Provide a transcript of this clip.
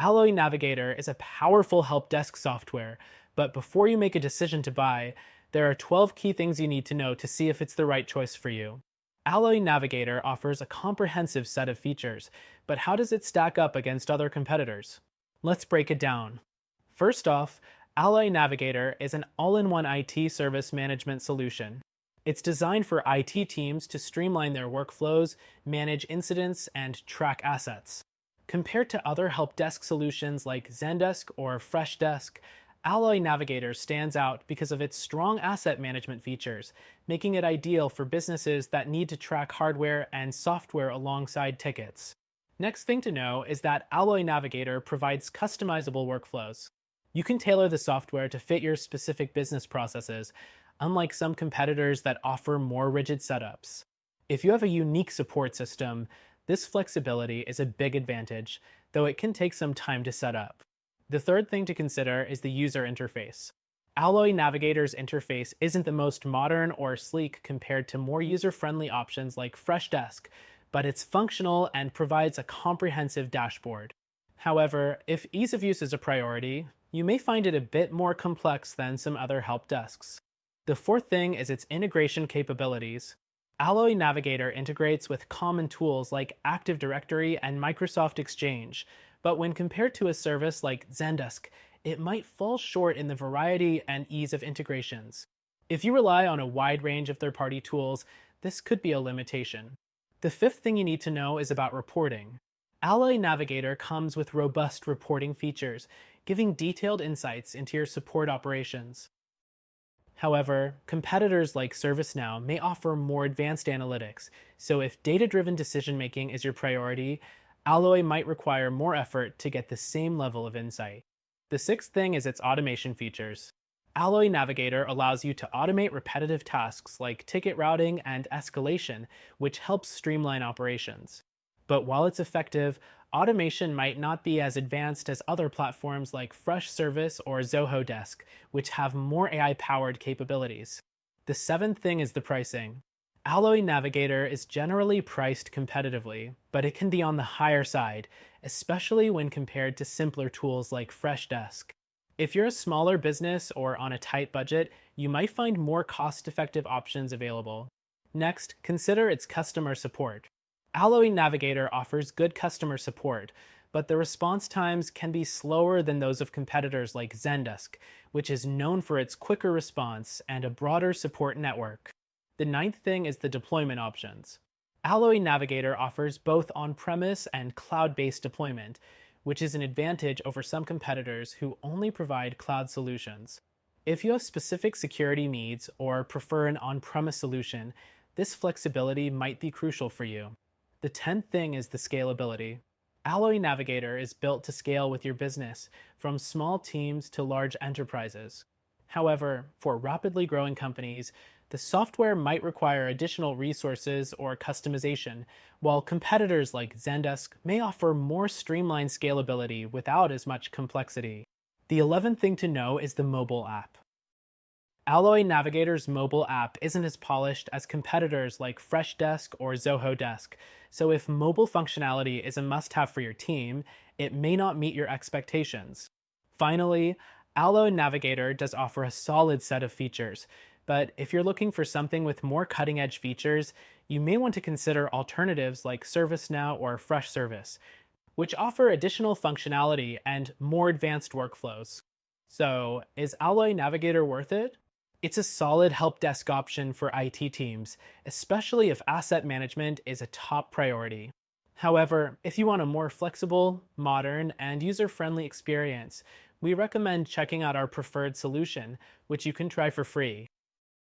Alloy Navigator is a powerful help desk software, but before you make a decision to buy, there are 12 key things you need to know to see if it's the right choice for you. Alloy Navigator offers a comprehensive set of features, but how does it stack up against other competitors? Let's break it down. First off, Alloy Navigator is an all-in-one IT service management solution. It's designed for IT teams to streamline their workflows, manage incidents, and track assets. Compared to other help desk solutions like Zendesk or Freshdesk, Alloy Navigator stands out because of its strong asset management features, making it ideal for businesses that need to track hardware and software alongside tickets. Next thing to know is that Alloy Navigator provides customizable workflows. You can tailor the software to fit your specific business processes, unlike some competitors that offer more rigid setups. If you have a unique support system, this flexibility is a big advantage, though it can take some time to set up. The third thing to consider is the user interface. Alloy Navigator's interface isn't the most modern or sleek compared to more user-friendly options like Freshdesk, but it's functional and provides a comprehensive dashboard. However, if ease of use is a priority, you may find it a bit more complex than some other help desks. The fourth thing is its integration capabilities. Alloy Navigator integrates with common tools like Active Directory and Microsoft Exchange, but when compared to a service like Zendesk, it might fall short in the variety and ease of integrations. If you rely on a wide range of third-party tools, this could be a limitation. The fifth thing you need to know is about reporting. Alloy Navigator comes with robust reporting features, giving detailed insights into your support operations. However, competitors like ServiceNow may offer more advanced analytics, so if data-driven decision-making is your priority, Alloy might require more effort to get the same level of insight. The sixth thing is its automation features. Alloy Navigator allows you to automate repetitive tasks like ticket routing and escalation, which helps streamline operations. But while it's effective, automation might not be as advanced as other platforms like Freshservice or Zoho Desk, which have more AI-powered capabilities. The seventh thing is the pricing. Alloy Navigator is generally priced competitively, but it can be on the higher side, especially when compared to simpler tools like Freshdesk. If you're a smaller business or on a tight budget, you might find more cost-effective options available. Next, consider its customer support. Alloy Navigator offers good customer support, but the response times can be slower than those of competitors like Zendesk, which is known for its quicker response and a broader support network. The ninth thing is the deployment options. Alloy Navigator offers both on-premise and cloud-based deployment, which is an advantage over some competitors who only provide cloud solutions. If you have specific security needs or prefer an on-premise solution, this flexibility might be crucial for you. The 10th thing is the scalability. Alloy Navigator is built to scale with your business, from small teams to large enterprises. However, for rapidly growing companies, the software might require additional resources or customization, while competitors like Zendesk may offer more streamlined scalability without as much complexity. The 11th thing to know is the mobile app. Alloy Navigator's mobile app isn't as polished as competitors like Freshdesk or Zoho Desk, so if mobile functionality is a must-have for your team, it may not meet your expectations. Finally, Alloy Navigator does offer a solid set of features, but if you're looking for something with more cutting-edge features, you may want to consider alternatives like ServiceNow or Freshservice, which offer additional functionality and more advanced workflows. So, is Alloy Navigator worth it? It's a solid help desk option for IT teams, especially if asset management is a top priority. However, if you want a more flexible, modern, and user-friendly experience, we recommend checking out our preferred solution, which you can try for free.